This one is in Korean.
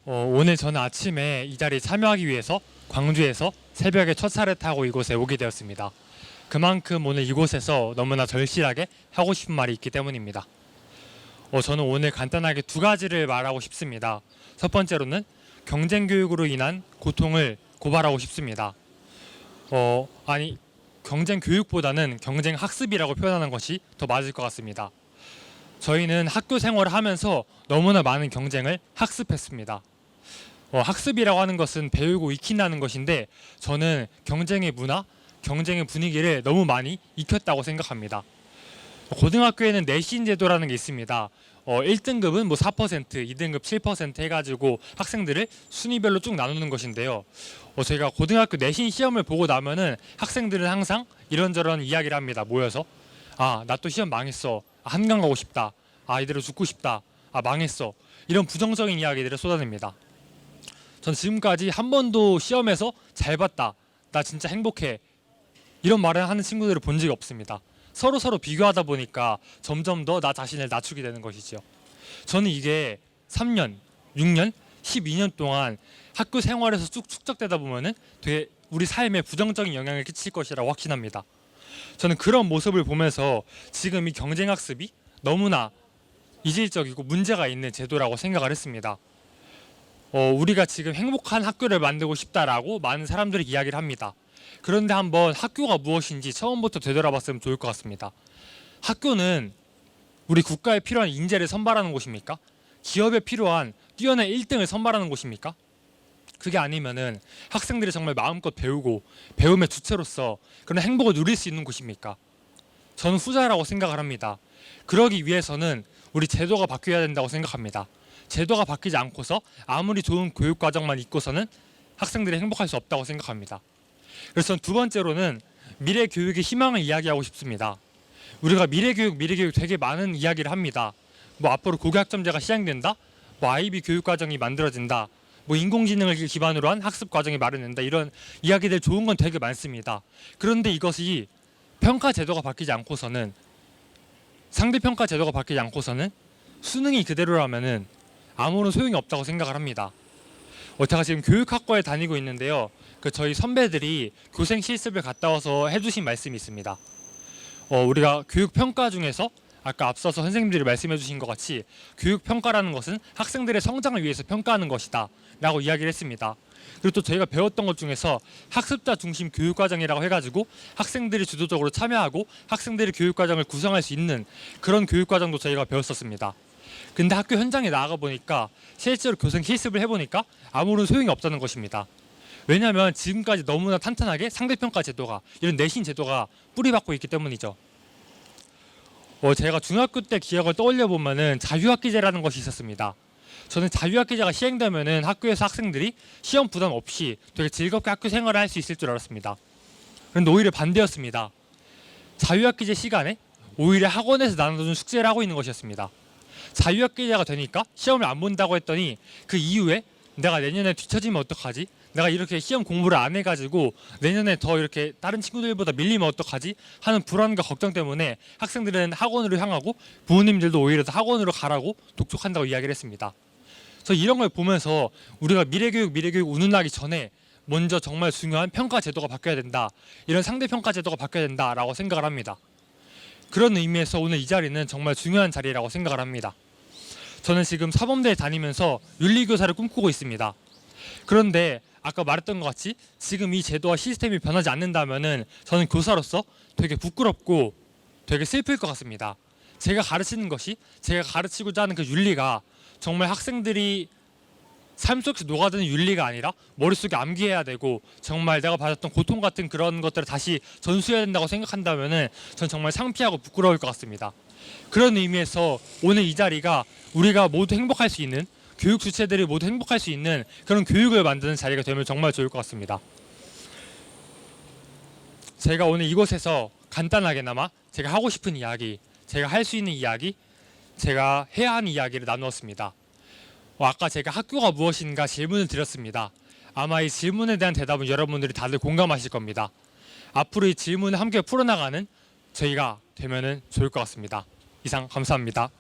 오늘 저는 아침에 이 자리에 참여하기 위해서 광주에서 새벽에 첫 차를 타고 이곳에 오게 되었습니다. 그만큼 오늘 이곳에서 너무나 절실하게 하고 싶은 말이 있기 때문입니다. 저는 오늘 간단하게 두 가지를 말하고 싶습니다. 첫 번째로는 경쟁 교육으로 인한 고통을 고발하고 싶습니다. 경쟁 교육보다는 경쟁 학습이라고 표현하는 것이 더 맞을 것 같습니다. 저희는 학교 생활을 하면서 너무나 많은 경쟁을 학습했습니다. 학습이라고 하는 것은 배우고 익힌다는 것인데 저는 경쟁의 문화, 경쟁의 분위기를 너무 많이 익혔다고 생각합니다. 고등학교에는 내신 제도라는 게 있습니다. 1등급은 4%, 2등급 7% 해가지고 학생들을 순위별로 쭉 나누는 것인데요. 저희가 고등학교 내신 시험을 보고 나면은 학생들은 항상 이런저런 이야기를 합니다. 모여서 나 또 시험 망했어. 한강 가고 싶다. 이대로 죽고 싶다. 망했어. 이런 부정적인 이야기들을 쏟아냅니다. 전 지금까지 한 번도 시험에서 잘 봤다. 나 진짜 행복해. 이런 말을 하는 친구들을 본 적이 없습니다. 서로 비교하다 보니까 점점 더 나 자신을 낮추게 되는 것이죠. 저는 이게 3년, 6년, 12년 동안 학교 생활에서 쭉 축적되다 보면은 되게 우리 삶에 부정적인 영향을 끼칠 것이라고 확신합니다. 저는 그런 모습을 보면서 지금 이 경쟁학습이 너무나 이질적이고 문제가 있는 제도라고 생각을 했습니다. 우리가 지금 행복한 학교를 만들고 싶다라고 많은 사람들이 이야기를 합니다. 그런데 한번 학교가 무엇인지 처음부터 되돌아봤으면 좋을 것 같습니다. 학교는 우리 국가에 필요한 인재를 선발하는 곳입니까? 기업에 필요한 뛰어난 1등을 선발하는 곳입니까? 그게 아니면은 학생들이 정말 마음껏 배우고 배움의 주체로서 그런 행복을 누릴 수 있는 곳입니까? 저는 후자라고 생각을 합니다. 그러기 위해서는 우리 제도가 바뀌어야 된다고 생각합니다. 제도가 바뀌지 않고서 아무리 좋은 교육과정만 있고서는 학생들이 행복할 수 없다고 생각합니다. 그래서 저는 두 번째로는 미래 교육의 희망을 이야기하고 싶습니다. 우리가 미래 교육 되게 많은 이야기를 합니다. 앞으로 고교학점제가 시행된다, IB 교육과정이 만들어진다, 인공지능을 기반으로 한 학습 과정이 마련된다, 이런 이야기들 좋은 건 되게 많습니다. 그런데 이것이 평가 제도가 바뀌지 않고서는, 상대평가 제도가 바뀌지 않고서는 수능이 그대로라면은 아무런 소용이 없다고 생각을 합니다. 제가 지금 교육학과에 다니고 있는데요. 저희 선배들이 교생 실습을 갔다 와서 해주신 말씀이 있습니다. 우리가 교육평가 중에서 아까 앞서서 선생님들이 말씀해 주신 것 같이 교육평가라는 것은 학생들의 성장을 위해서 평가하는 것이다 라고 이야기를 했습니다. 그리고 또 저희가 배웠던 것 중에서 학습자 중심 교육과정이라고 해가지고 학생들이 주도적으로 참여하고 학생들이 교육과정을 구성할 수 있는 그런 교육과정도 저희가 배웠었습니다. 근데 학교 현장에 나가 보니까 실제로 교생 실습을 해보니까 아무런 소용이 없다는 것입니다. 왜냐하면 지금까지 너무나 탄탄하게 상대평가 제도가, 이런 내신 제도가 뿌리박고 있기 때문이죠. 제가 중학교 때 기억을 떠올려 보면은 자유학기제라는 것이 있었습니다. 저는 자유학기제가 시행되면은 학교에서 학생들이 시험 부담 없이 되게 즐겁게 학교 생활을 할 수 있을 줄 알았습니다. 그런데 오히려 반대였습니다. 자유학기제 시간에 오히려 학원에서 나눠준 숙제를 하고 있는 것이었습니다. 자유학기제가 되니까 시험을 안 본다고 했더니 그 이후에 내가 내년에 뒤처지면 어떡하지? 내가 이렇게 시험 공부를 안 해가지고 내년에 더 이렇게 다른 친구들보다 밀리면 어떡하지? 하는 불안과 걱정 때문에 학생들은 학원으로 향하고 부모님들도 오히려 더 학원으로 가라고 독촉한다고 이야기를 했습니다. 그래서 이런 걸 보면서 우리가 미래교육 운운하기 전에 먼저 정말 중요한 평가 제도가 바뀌어야 된다. 이런 상대평가 제도가 바뀌어야 된다라고 생각을 합니다. 그런 의미에서 오늘 이 자리는 정말 중요한 자리라고 생각을 합니다. 저는 지금 사범대에 다니면서 윤리교사를 꿈꾸고 있습니다. 그런데 아까 말했던 것 같이 지금 이 제도와 시스템이 변하지 않는다면은 저는 교사로서 되게 부끄럽고 되게 슬플 것 같습니다. 제가 가르치는 것이, 제가 가르치고자 하는 그 윤리가 정말 학생들이 삶 속에서 녹아드는 윤리가 아니라 머릿속에 암기해야 되고 정말 내가 받았던 고통 같은 그런 것들을 다시 전수해야 된다고 생각한다면은 전 정말 창피하고 부끄러울 것 같습니다. 그런 의미에서 오늘 이 자리가 우리가 모두 행복할 수 있는, 교육 주체들이 모두 행복할 수 있는 그런 교육을 만드는 자리가 되면 정말 좋을 것 같습니다. 제가 오늘 이곳에서 간단하게나마 제가 하고 싶은 이야기, 제가 할 수 있는 이야기, 제가 해야 하는 이야기를 나누었습니다. 아까 제가 학교가 무엇인가 질문을 드렸습니다. 아마 이 질문에 대한 대답은 여러분들이 다들 공감하실 겁니다. 앞으로 이 질문을 함께 풀어나가는 저희가 되면 좋을 것 같습니다. 이상 감사합니다.